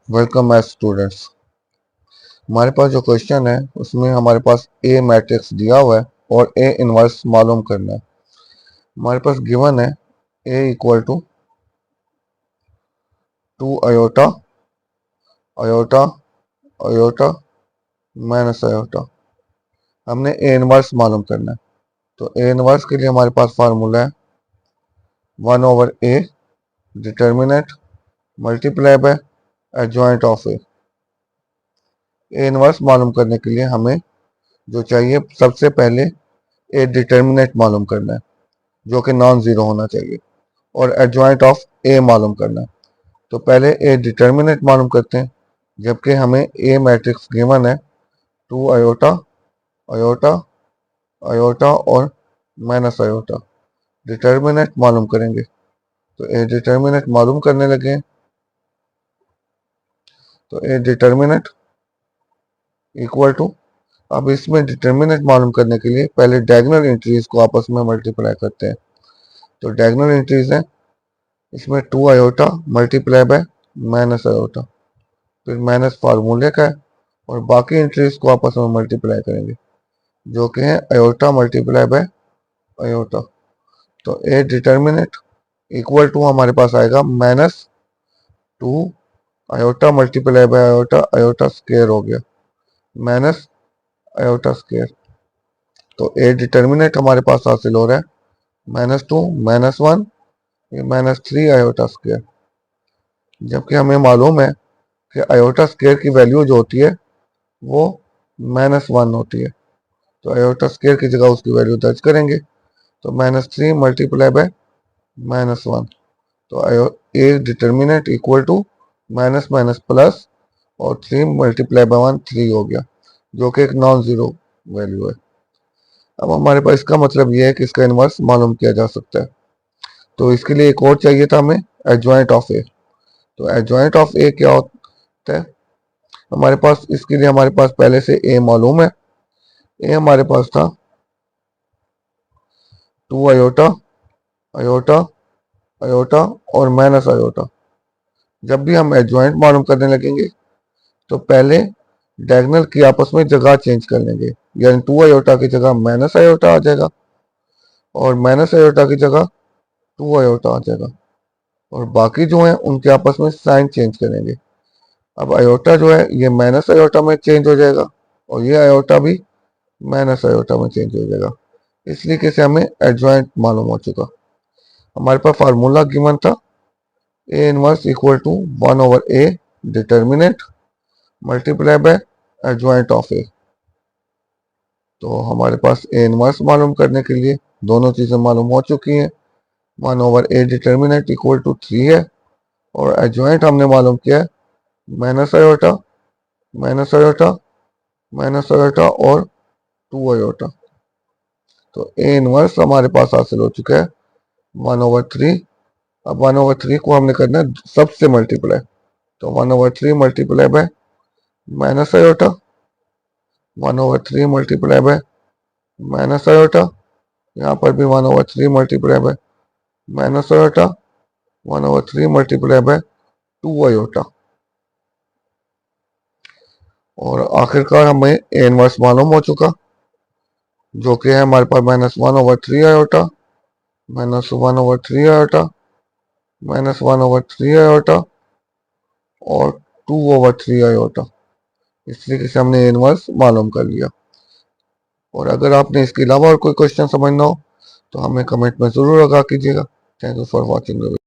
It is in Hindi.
Welcome as students. हमारे पास जो क्वेश्चन है उसमें हमारे पास ए मैट्रिक्स दिया हुआ है और ए इनवर्स मालूम करना है। हमारे पास गिवन है A equal to 2 iota iota iota minus iota. हमने ए इनवर्स मालूम करना है। तो ए इनवर्स के लिए हमारे पास फार्मूला है 1/a determinant multiply by adjoint of A. Inverse मालूम करने के लिए हमें जो चाहिए, सबसे पहले ए डिटर्मिनेंट मालूम करना है जो कि नॉन जीरो होना चाहिए, और एडजॉइंट ऑफ ए मालूम करना है। तो पहले ए डिटर्मिनेंट मालूम करते हैं। जबकि हमें ए मैट्रिक्स गिवन है 2 आयोटा आयोटा आयोटा और माइनस आयोटा। डिटर्मिनेंट मालूम करेंगे। तो ए डिटर्मिनेंट मालूम करने लगे। तो ए डिटर्मिनेंट इक्वल टू, अब इसमें डिटर्मिनेंट मालूम करने के लिए पहले डायगोनल एंट्रीज को आपस में मल्टीप्लाई करते हैं। तो डायगोनल एंट्रीज है इसमें 2 iota multiply by minus iota, फिर माइनस फार्मूले का है, और बाकी एंट्रीज को आपस में मल्टीप्लाई करेंगे जो कि है आयोटा मल्टीप्लाई बाय आयोटा। तो ए डिटर्मिनेंट इक्वल टू हमारे पास आएगा -2 iota multiply by iota, iota square हो गया माइनस आयोटा स्क्वायर। तो ए डिटर्मिनेंट हमारे पास हासिल हो रहा है -2 -1 -3 आयोटा स्क्वायर। जबकि हमें मालूम है कि आयोटा स्क्वायर की वैल्यू जो होती है वो -1 होती है। तो आयोटा स्क्वायर की जगह उसकी वैल्यू दर्ज करेंगे। तो -3 मल्टीप्लाई बाय -1। तो A determinant equal to minus minus plus, और 3 मल्टीप्लाई बाय 1 3 हो गया जो कि एक नॉन जीरो वैल्यू है। अब हमारे पास इसका मतलब यह है कि इसका इनवर्स मालूम किया जा सकता है। तो इसके लिए एक और चाहिए था हमें, एडजॉइंट ऑफ ए। तो एडजॉइंट ऑफ ए क्या होता है हमारे पास? इसके लिए हमारे पास पहले से ए मालूम है। ए हमारे पास था 2 आयोटा आयोटा आयोटा और माइनस आयोटा। जब भी हम एडजॉइंट मालूम करने लगेंगे तो पहले डायगोनल की आपस में जगह चेंज कर लेंगे, यानी 2 आयोटा की जगह माइनस आयोटा आ जाएगा और माइनस आयोटा की जगह 2 आयोटा आ जाएगा, और बाकी जो है उनके आपस में साइन चेंज करेंगे। अब आयोटा जो है ये माइनस आयोटा में चेंज हो जाएगा और ये आयोटा भी माइनस आयोटा में चेंज हो जाएगा। इसलिए कैसे हमें एडजॉइंट मालूम हो चुका। हमारे पास फार्मूला गिवन था A inverse equal to 1/a determinant multiply by adjoint of A. तो हमारे पास ए इनवर्स मालूम करने के लिए दोनों चीज़ें मालूम हो चुकी हैं। 1/a डिटर्मिनेंट इक्वल टू 3 है, और एडजॉइंट हमने मालूम किया है minus iota minus iota minus iota और 2 आयोटा। तो ए इनवर्स हमारे पास हासिल हो चुका है 1/3। अब 1/3 को हमने करना है सबसे मल्टीप्लाई। तो 1/3 multiply by minus iota, 1/3 multiply by minus iota, यहाँ पर भी 1/3 multiply by minus iota, 1/3 multiply by 2 iota. और आखिरकार हमें ए इनवर्स मालूम हो चुका जो कि है हमारे पास -1/3 आयोटा -1/3 आयोटा -1/3 आयोटा और 2/3 आयोटा। इस तरीके से हमने इनवर्स मालूम कर लिया। और अगर आपने इसके अलावा और कोई क्वेश्चन समझना हो तो हमें कमेंट में ज़रूर आगाह कीजिएगा। Thank you for watching.